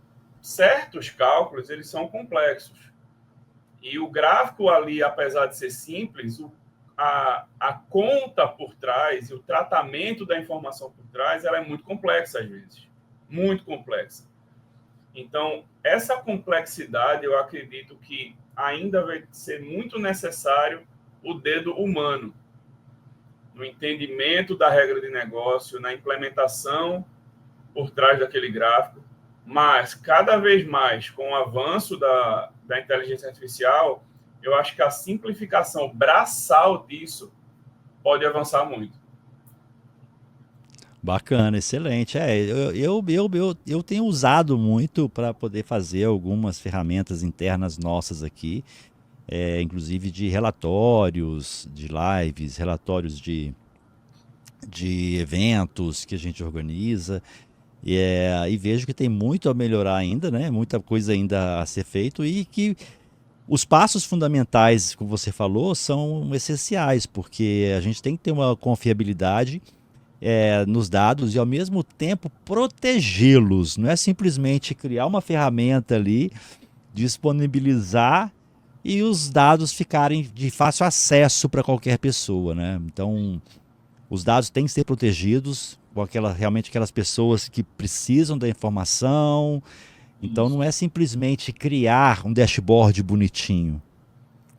certos cálculos, eles são complexos. E o gráfico ali, apesar de ser simples, a conta por trás e o tratamento da informação por trás, ela é muito complexa às vezes. Muito complexa. Então, essa complexidade, eu acredito que ainda vai ser muito necessário o dedo humano no entendimento da regra de negócio, na implementação por trás daquele gráfico, mas cada vez mais, com o avanço da inteligência artificial, eu acho que a simplificação braçal disso pode avançar muito. Bacana, excelente. Eu tenho usado muito para poder fazer algumas ferramentas internas nossas aqui, inclusive de relatórios, de lives, relatórios de eventos que a gente organiza. E vejo que tem muito a melhorar ainda, né? Muita coisa ainda a ser feito e que os passos fundamentais, como você falou, são essenciais, porque a gente tem que ter uma confiabilidade nos dados e, ao mesmo tempo, protegê-los. Não é simplesmente criar uma ferramenta ali, disponibilizar e os dados ficarem de fácil acesso para qualquer pessoa, né? Então, os dados têm que ser protegidos com realmente aquelas pessoas que precisam da informação. Então, não é simplesmente criar um dashboard bonitinho.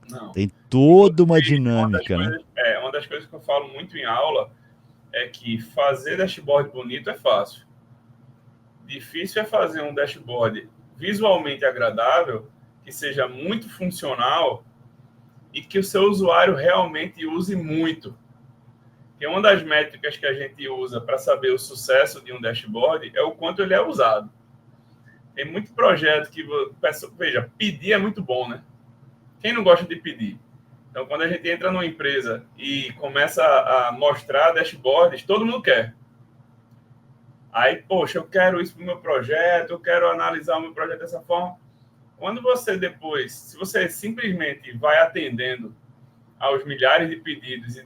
Não. Tem toda uma dinâmica, né? Uma das coisas que eu falo muito em aula é que fazer dashboard bonito é fácil. Difícil é fazer um dashboard visualmente agradável, que seja muito funcional e que o seu usuário realmente use muito. E uma das métricas que a gente usa para saber o sucesso de um dashboard é o quanto ele é usado. Tem muito projeto que, veja, pedir é muito bom, né? Quem não gosta de pedir? Então, quando a gente entra numa empresa e começa a mostrar dashboards, todo mundo quer. Aí, poxa, eu quero isso para o meu projeto, eu quero analisar o meu projeto dessa forma. Quando você depois, se você simplesmente vai atendendo aos milhares de pedidos e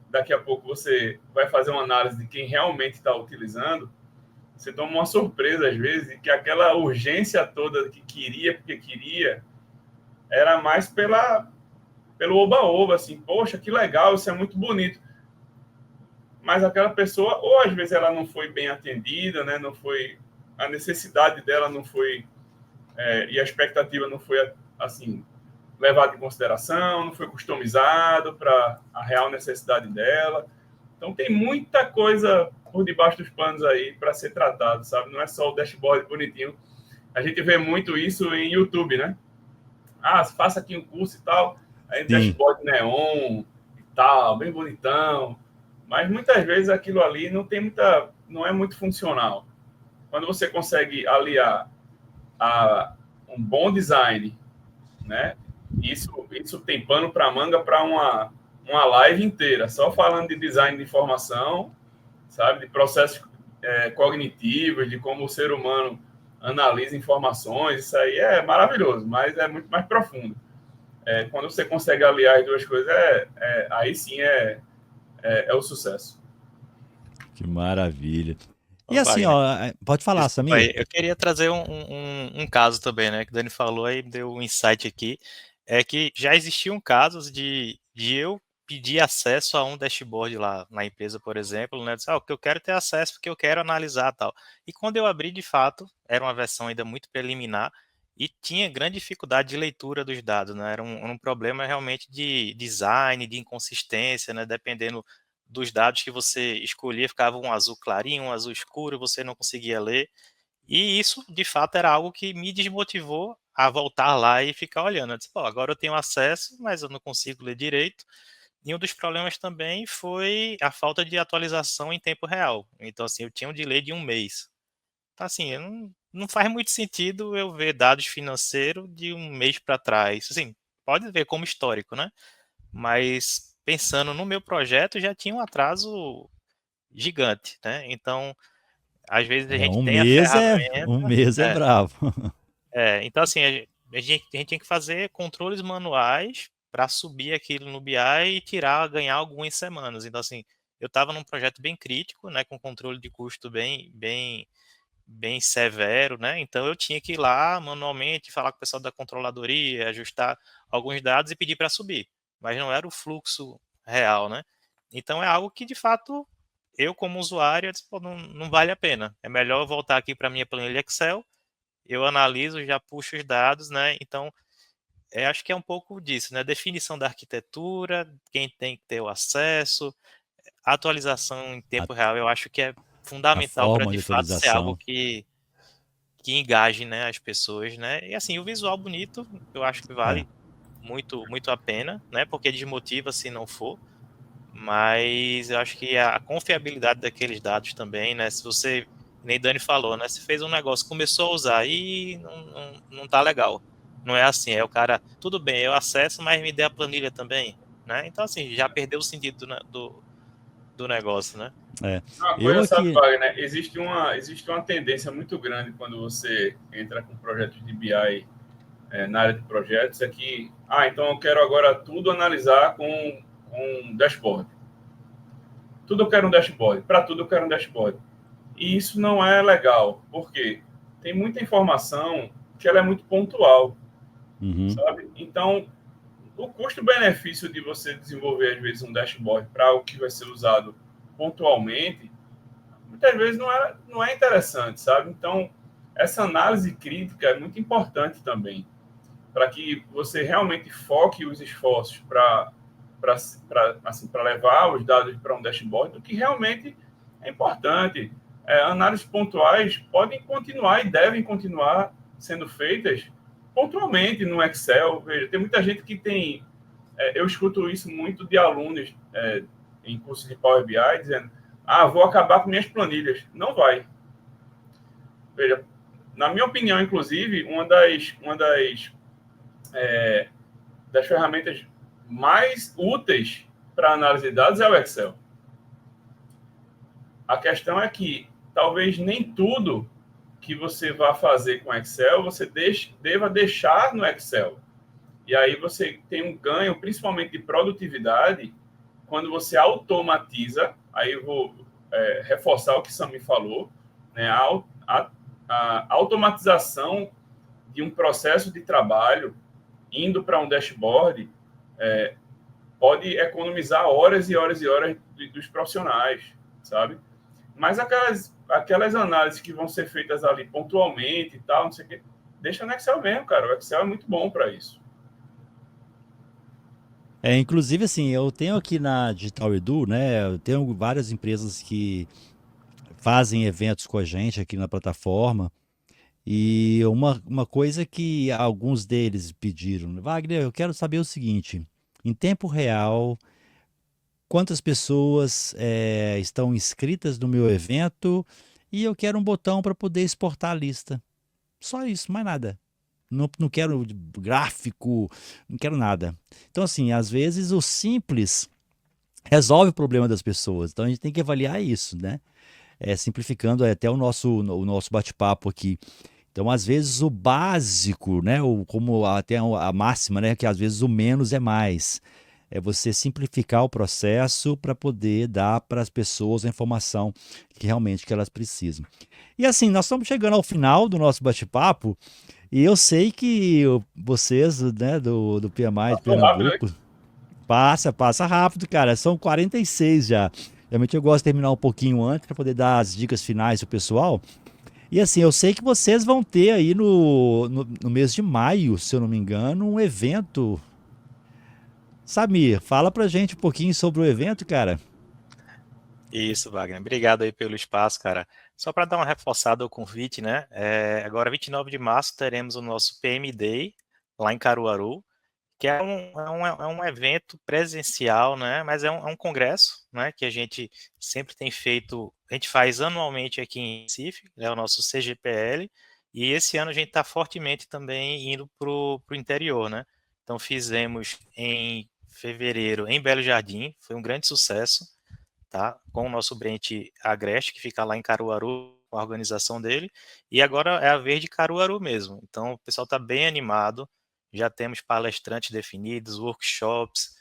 daqui a pouco você vai fazer uma análise de quem realmente está utilizando, você toma uma surpresa, às vezes, de que aquela urgência toda que queria, porque queria, era mais pelo oba-oba, assim, poxa, que legal, isso é muito bonito. Mas aquela pessoa, ou às vezes ela não foi bem atendida, né? Não foi, a necessidade dela não foi, e a expectativa não foi, assim, levada em consideração, não foi customizado para a real necessidade dela. Então, tem muita coisa por debaixo dos panos aí para ser tratado, sabe? Não é só o dashboard bonitinho. A gente vê muito isso em YouTube, né? Faça aqui um curso e tal. Aí dashboard neon e tal, bem bonitão. Mas muitas vezes aquilo ali não é muito funcional. Quando você consegue aliar a um bom design, né? Isso tem pano para manga para uma live inteira, só falando de design de informação, sabe? De processos cognitivos, de como o ser humano analisa informações. Isso aí é maravilhoso, mas é muito mais profundo. Quando você consegue aliar as duas coisas, aí sim é o sucesso. Que maravilha. E Ô, assim, Wagner, ó, pode falar, desculpa Samir. aí. Eu queria trazer um caso também, né? Que o Dani falou aí, deu um insight aqui. É que já existiam casos de eu pedir acesso a um dashboard lá na empresa, por exemplo, né? Dizer, que eu quero ter acesso porque eu quero analisar tal. E quando eu abri, de fato, era uma versão ainda muito preliminar e tinha grande dificuldade de leitura dos dados, né? Era um problema realmente de design, de inconsistência, né? Dependendo dos dados que você escolhia, ficava um azul clarinho, um azul escuro, você não conseguia ler. E isso, de fato, era algo que me desmotivou a voltar lá e ficar olhando. Eu disse, pô, agora eu tenho acesso, mas eu não consigo ler direito. E um dos problemas também foi a falta de atualização em tempo real. Então, assim, eu tinha um delay de um mês. Então, assim, não faz muito sentido eu ver dados financeiros de um mês para trás. Assim, pode ver como histórico, né? Mas pensando no meu projeto, já tinha um atraso gigante, né? Então, às vezes a gente tem a Um ferramenta. mês é É, bravo. então assim, a gente tem que fazer controles manuais para subir aquilo no BI e tirar, ganhar algumas semanas. Então, assim, eu estava num projeto bem crítico, né, com controle de custo bem severo, né? Então eu tinha que ir lá manualmente, falar com o pessoal da controladoria, ajustar alguns dados e pedir para subir, mas não era o fluxo real, né? Então é algo que de fato eu como usuário eu disse, pô, não vale a pena. É melhor eu voltar aqui para minha planilha Excel, eu analiso, já puxo os dados, né? Então acho que é um pouco disso, né? Definição da arquitetura, quem tem que ter o acesso, atualização em A, tempo real, eu acho que é a fundamental para forma de de fato ser algo atualização. que engaje, né, as pessoas, né? E assim, o visual bonito, eu acho que É. vale muito, muito a pena, né? Porque desmotiva se não for, mas eu acho que a confiabilidade daqueles dados também, né? Se você, nem Dani falou, né? Se fez um negócio, começou a usar e não tá legal. Não é assim, é o cara, tudo bem, eu acesso, mas me dê a planilha também, né? Então, assim, já perdeu o sentido do negócio, né? É. Uma Eu coisa, sabe, aqui. Wagner, né? Existe uma tendência muito grande quando você entra com projetos de BI na área de projetos, é que, então eu quero agora tudo analisar com dashboard. Tudo eu quero um dashboard. Para tudo eu quero um dashboard. E isso não é legal, porque tem muita informação que ela é muito pontual, Uhum. sabe? Então, o custo-benefício de você desenvolver, às vezes, um dashboard para algo que vai ser usado pontualmente, muitas vezes não é interessante, sabe? Então, essa análise crítica é muito importante também, para que você realmente foque os esforços para levar os dados para um dashboard, do que realmente é importante. Análises pontuais podem continuar e devem continuar sendo feitas pontualmente no Excel. Veja, tem muita gente que tem. Eu escuto isso muito de alunos em cursos de Power BI dizendo: vou acabar com minhas planilhas. Não vai. Veja, na minha opinião, inclusive, uma das ferramentas mais úteis para análise de dados é o Excel. A questão é que talvez nem tudo que você vá fazer com Excel você deva deixar no Excel. E aí você tem um ganho, principalmente de produtividade, quando você automatiza. Aí eu vou reforçar o que Sam me falou, né? A automatização de um processo de trabalho indo para um dashboard pode economizar horas e horas e horas dos profissionais, sabe? Mas aquelas análises que vão ser feitas ali pontualmente e tal, não sei o quê, deixa no Excel mesmo, cara. O Excel é muito bom para isso. Inclusive, assim, eu tenho aqui na Digital Edu, né? Eu tenho várias empresas que fazem eventos com a gente aqui na plataforma. E uma coisa que alguns deles pediram, Wagner, eu quero saber o seguinte: em tempo real, quantas pessoas estão inscritas no meu evento e eu quero um botão para poder exportar a lista. Só isso, mais nada. não quero gráfico, não quero nada. Então, assim, às vezes o simples resolve o problema das pessoas. Então a gente tem que avaliar isso, né? Simplificando até o nosso bate-papo aqui. Então, às vezes, o básico, né? Como até a máxima, né? Que às vezes o menos é mais. É você simplificar o processo para poder dar para as pessoas a informação que elas precisam. E assim, nós estamos chegando ao final do nosso bate-papo, e eu sei que vocês, né, do PMI de Passou rápido, hein? Pernambuco, passa rápido, cara. São 46 já. Realmente eu gosto de terminar um pouquinho antes para poder dar as dicas finais pro pessoal. E assim, eu sei que vocês vão ter aí no mês de maio, se eu não me engano, um evento. Samir, fala pra gente um pouquinho sobre o evento, cara. Isso, Wagner. Obrigado aí pelo espaço, cara. Só para dar uma reforçada ao convite, né? Agora, 29 de março, teremos o nosso PM Day lá em Caruaru, que é um evento presencial, né? Mas é um congresso, né? Que a gente sempre tem feito, a gente faz anualmente aqui em Recife, é o nosso CGPL, e esse ano a gente está fortemente também indo para o interior, né? Então fizemos em fevereiro em Belo Jardim, foi um grande sucesso, tá? Com o nosso Brent Agreste, que fica lá em Caruaru, com a organização dele, e agora é a vez de Caruaru mesmo. Então o pessoal está bem animado, já temos palestrantes definidos, workshops,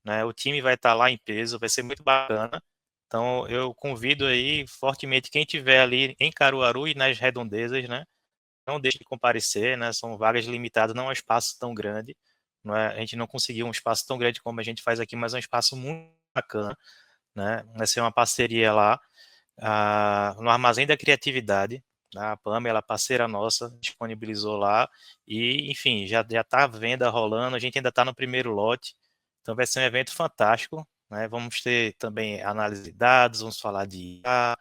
né? O time vai estar lá em peso, vai ser muito bacana. Então eu convido aí fortemente quem estiver ali em Caruaru e nas redondezas, né? Não deixe de comparecer, né? São vagas limitadas, não é um espaço tão grande, não é? A gente não conseguiu um espaço tão grande como a gente faz aqui, mas é um espaço muito bacana, né? Vai ser uma parceria lá no Armazém da Criatividade. A Pamela, parceira nossa, disponibilizou lá e, enfim, já está a venda rolando. A gente ainda está no primeiro lote, então vai ser um evento fantástico, né? Vamos ter também análise de dados, vamos falar de IA,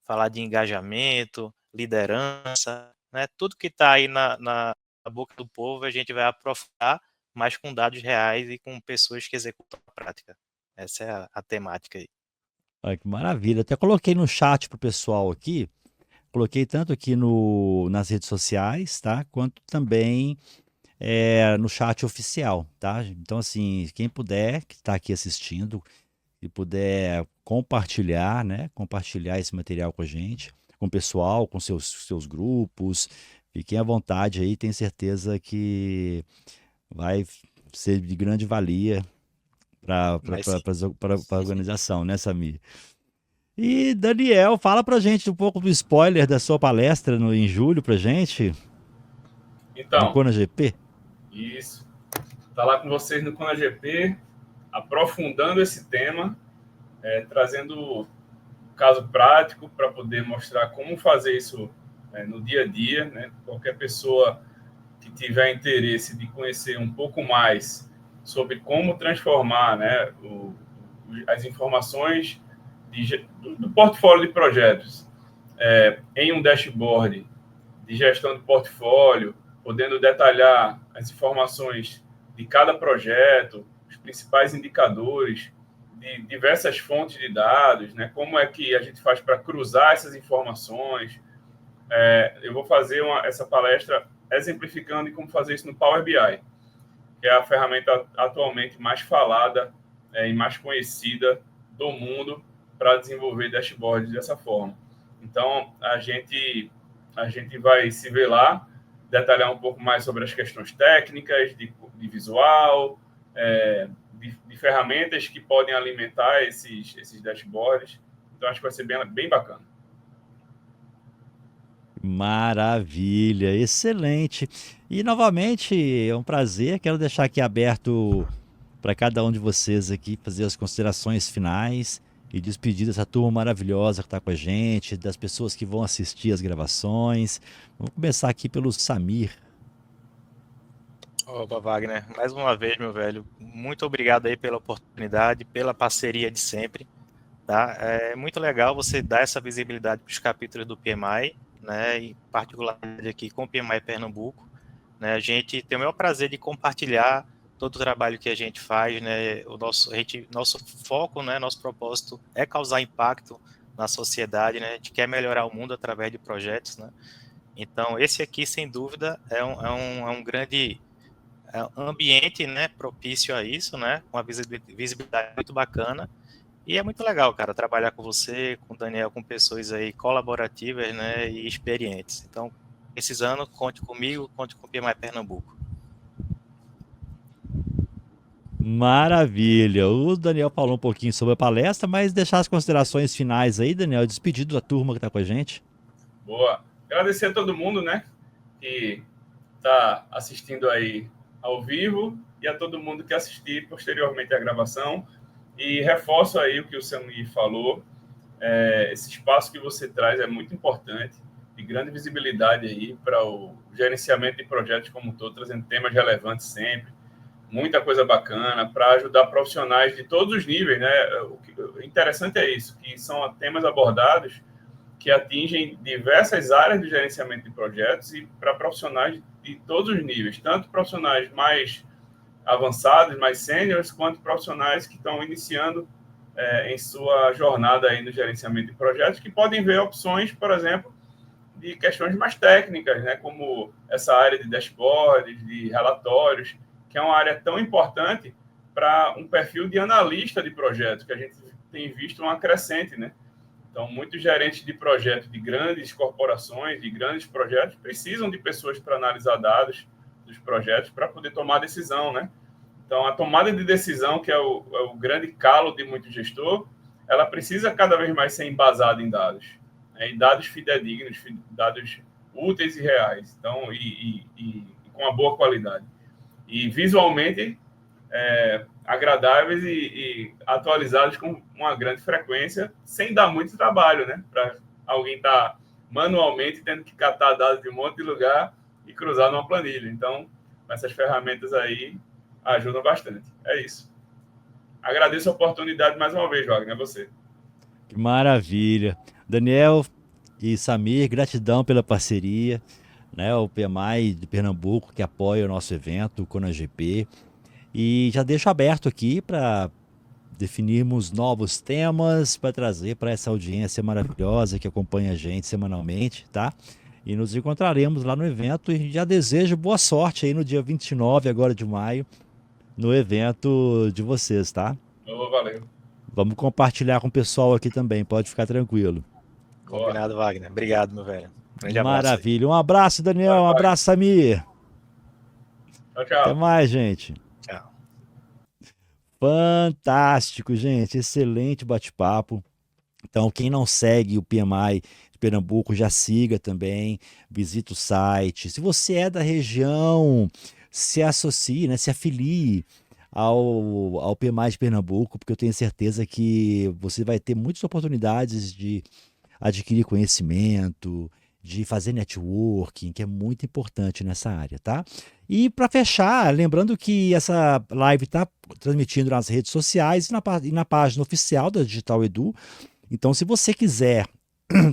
falar de engajamento, liderança, né? Tudo que está aí na boca do povo a gente vai aprofundar, mas com dados reais e com pessoas que executam a prática. Essa é a temática aí. Olha que maravilha. Até coloquei no chat pro pessoal aqui. Coloquei tanto aqui nas redes sociais, tá? Quanto também no chat oficial, tá? Então, assim, quem puder, que está aqui assistindo, e puder compartilhar, né? Compartilhar esse material com a gente, com o pessoal, com seus grupos. Fiquem à vontade aí, tenho certeza que vai ser de grande valia para Mas sim. a organização, né, Samir? E Daniel, fala pra gente um pouco do spoiler da sua palestra em julho pra gente, no Então, Kona GP. isso. Tá lá com vocês no ConaGP, aprofundando esse tema, trazendo caso prático para poder mostrar como fazer isso no dia a dia, né? Qualquer pessoa que tiver interesse de conhecer um pouco mais sobre como transformar, né, as informações do portfólio de projetos em um dashboard de gestão de portfólio, podendo detalhar as informações de cada projeto, os principais indicadores, de diversas fontes de dados, né? Como é que a gente faz para cruzar essas informações. Eu vou fazer essa palestra exemplificando de como fazer isso no Power BI, que é a ferramenta atualmente mais falada e mais conhecida do mundo para desenvolver dashboards dessa forma. Então, a gente vai se ver lá, detalhar um pouco mais sobre as questões técnicas, de visual, de ferramentas que podem alimentar esses dashboards. Então, acho que vai ser bem bacana. Maravilha, excelente. E novamente, é um prazer. Quero deixar aqui aberto para cada um de vocês aqui fazer as considerações finais e despedir dessa turma maravilhosa que está com a gente, das pessoas que vão assistir as gravações. Vamos começar aqui pelo Samir. Opa, Wagner, mais uma vez, meu velho, muito obrigado aí pela oportunidade, pela parceria de sempre, tá? É muito legal você dar essa visibilidade para os capítulos do PMI, né, e particularmente aqui com o PMI Pernambuco, né, a gente tem o maior prazer de compartilhar todo o trabalho que a gente faz, né, nosso foco, né, nosso propósito é causar impacto na sociedade, né, a gente quer melhorar o mundo através de projetos, né, Então, esse aqui, sem dúvida, é um grande ambiente, né, propício a isso, né, com uma visibilidade muito bacana. E é muito legal, cara, trabalhar com você, com o Daniel, com pessoas aí colaborativas, né, e experientes. Então, precisando, conte comigo, conte com o PMI Pernambuco. Maravilha. O Daniel falou um pouquinho sobre a palestra, mas deixar as considerações finais aí, Daniel, despedido da turma que está com a gente. Boa. Agradecer a todo mundo, né, que está assistindo aí ao vivo e a todo mundo que assistir posteriormente à gravação. E reforço aí o que o Samir falou. Esse espaço que você traz é muito importante, de grande visibilidade aí para o gerenciamento de projetos como um todo, trazendo temas relevantes sempre, muita coisa bacana para ajudar profissionais de todos os níveis, né? O interessante é isso, que são temas abordados que atingem diversas áreas do gerenciamento de projetos e para profissionais de todos os níveis, tanto profissionais mais avançados, mais sêniores, quanto profissionais que estão iniciando em sua jornada aí no gerenciamento de projetos, que podem ver opções, por exemplo, de questões mais técnicas, né, como essa área de dashboards, de relatórios, que é uma área tão importante para um perfil de analista de projetos, que a gente tem visto uma crescente, né? Então, muitos gerentes de projetos de grandes corporações, de grandes projetos, precisam de pessoas para analisar dados dos projetos para poder tomar decisão, né? Então, a tomada de decisão, que é o grande calo de muito gestor, ela precisa cada vez mais ser embasada em dados, né? Em dados fidedignos, dados úteis e reais, então, e com uma boa qualidade. E visualmente agradáveis e atualizados com uma grande frequência, sem dar muito trabalho, né? Para alguém estar manualmente tendo que catar dados de um monte de lugar e cruzar numa planilha. Então, essas ferramentas aí ajudam bastante. É isso. Agradeço a oportunidade mais uma vez, Wagner, a você. Que maravilha. Daniel e Samir, gratidão pela parceria, né? O PMI de Pernambuco que apoia o nosso evento, o CONAGP. E já deixo aberto aqui para definirmos novos temas para trazer para essa audiência maravilhosa que acompanha a gente semanalmente, tá? E nos encontraremos lá no evento e já desejo boa sorte aí no dia 29 agora de maio, no evento de vocês, tá? Valeu. Vamos compartilhar com o pessoal aqui também, pode ficar tranquilo. Combinado, Wagner. Obrigado, meu velho. Grande abraço. Maravilha. Um abraço, Daniel. Um abraço, Samir. Tchau, tchau. Até mais, gente. Tchau. Fantástico, gente. Excelente bate-papo. Então, quem não segue o PMI de Pernambuco, já siga também. Visita o site. Se você é da região, se associe, né? Se afilie ao PMI de Pernambuco, porque eu tenho certeza que você vai ter muitas oportunidades de adquirir conhecimento, de fazer networking, que é muito importante nessa área, tá? E para fechar, lembrando que essa live está transmitindo nas redes sociais e na página oficial da Digital Edu. Então, se você quiser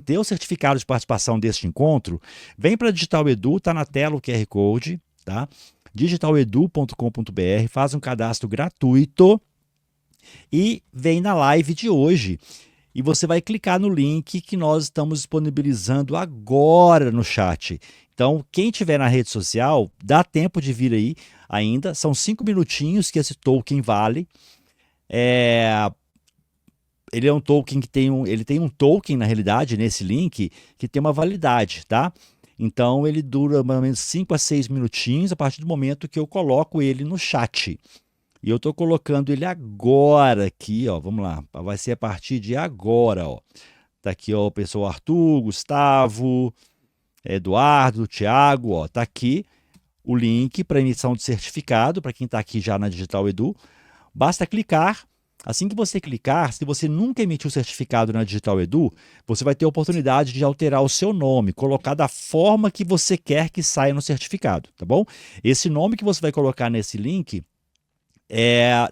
ter o certificado de participação deste encontro, vem para a Digital Edu, está na tela o QR Code, tá? digitaledu.com.br, faz um cadastro gratuito e vem na live de hoje. E você vai clicar no link que nós estamos disponibilizando agora no chat. Então, quem tiver na rede social, dá tempo de vir aí ainda. São 5 minutinhos que esse token vale. Ele é um token que ele tem um token, na realidade, nesse link, que tem uma validade, tá? Então, ele dura mais ou menos 5 a 6 minutinhos a partir do momento que eu coloco ele no chat. E eu estou colocando ele agora aqui, ó. Vamos lá. Vai ser a partir de agora, ó. Tá aqui, ó, o pessoal Arthur, Gustavo, Eduardo, Thiago, ó. Tá aqui o link para emissão de certificado, para quem está aqui já na Digital Edu. Basta clicar. Assim que você clicar, se você nunca emitiu certificado na Digital Edu, você vai ter a oportunidade de alterar o seu nome, colocar da forma que você quer que saia no certificado, tá bom? Esse nome que você vai colocar nesse link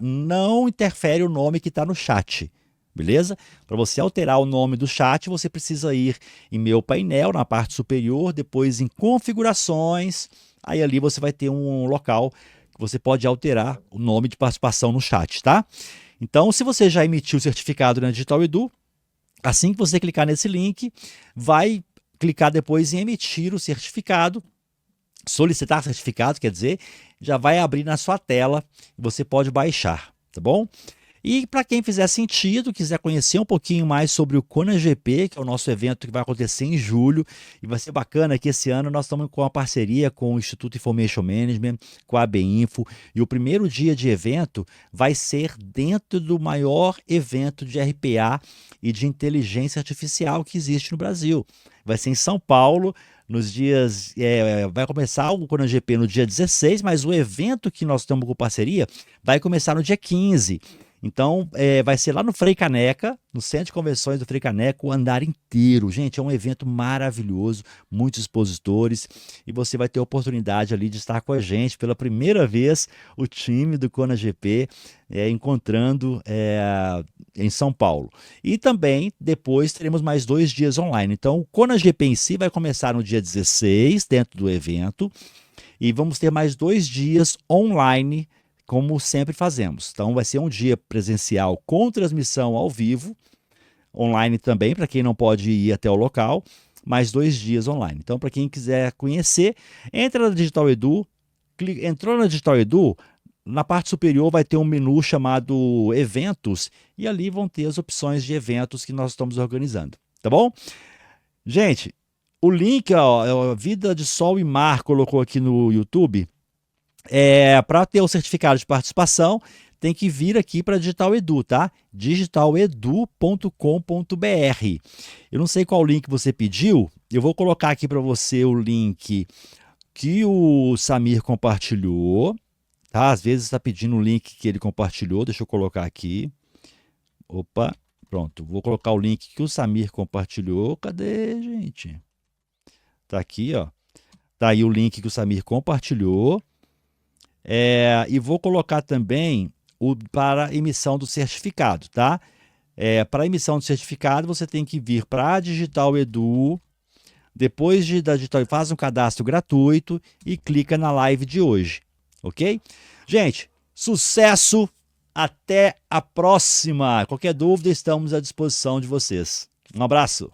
não interfere o nome que está no chat, beleza? Para você alterar o nome do chat, você precisa ir em meu painel, na parte superior, depois em configurações, aí ali você vai ter um local que você pode alterar o nome de participação no chat, tá? Então, se você já emitiu o certificado na Digital Edu, assim que você clicar nesse link, vai clicar depois em emitir o certificado, solicitar certificado, quer dizer, já vai abrir na sua tela, você pode baixar, tá bom? E para quem fizer sentido, quiser conhecer um pouquinho mais sobre o Kona GP, que é o nosso evento que vai acontecer em julho, e vai ser bacana que esse ano nós estamos com uma parceria com o Instituto Information Management, com a ABInfo, e o primeiro dia de evento vai ser dentro do maior evento de RPA e de inteligência artificial que existe no Brasil. Vai ser em São Paulo, nos dias. Vai começar o Kona GP no dia 16, mas o evento que nós estamos com parceria vai começar no dia 15. Então, vai ser lá no Frei Caneca, no Centro de Convenções do Frei Caneca, o andar inteiro. Gente, é um evento maravilhoso, muitos expositores, e você vai ter a oportunidade ali de estar com a gente pela primeira vez, o time do Kona GP, encontrando em São Paulo. E também, depois, teremos mais 2 dias online. Então, o Kona GP em si vai começar no dia 16, dentro do evento, e vamos ter mais 2 dias online, como sempre fazemos. Então vai ser um dia presencial com transmissão ao vivo, online também, para quem não pode ir até o local, mais 2 dias online. Então, para quem quiser conhecer, entra na Digital Edu, entrou na Digital Edu, na parte superior vai ter um menu chamado Eventos, e ali vão ter as opções de eventos que nós estamos organizando, tá bom? Gente, o link, ó, Vida de Sol e Mar colocou aqui no YouTube. Para ter o certificado de participação, tem que vir aqui para Digital Edu, tá? digitaledu.com.br. Eu não sei qual link você pediu, eu vou colocar aqui para você o link que o Samir compartilhou, tá? Às vezes está pedindo o link que ele compartilhou, deixa eu colocar aqui. Opa, pronto, vou colocar o link que o Samir compartilhou. Cadê, gente? Tá aqui, ó. Tá aí o link que o Samir compartilhou. E vou colocar também para emissão do certificado, tá? Para emissão do certificado, você tem que vir para a Digital Edu, depois da Digital Edu, faz um cadastro gratuito e clica na live de hoje, ok? Gente, sucesso! Até a próxima! Qualquer dúvida, estamos à disposição de vocês. Um abraço!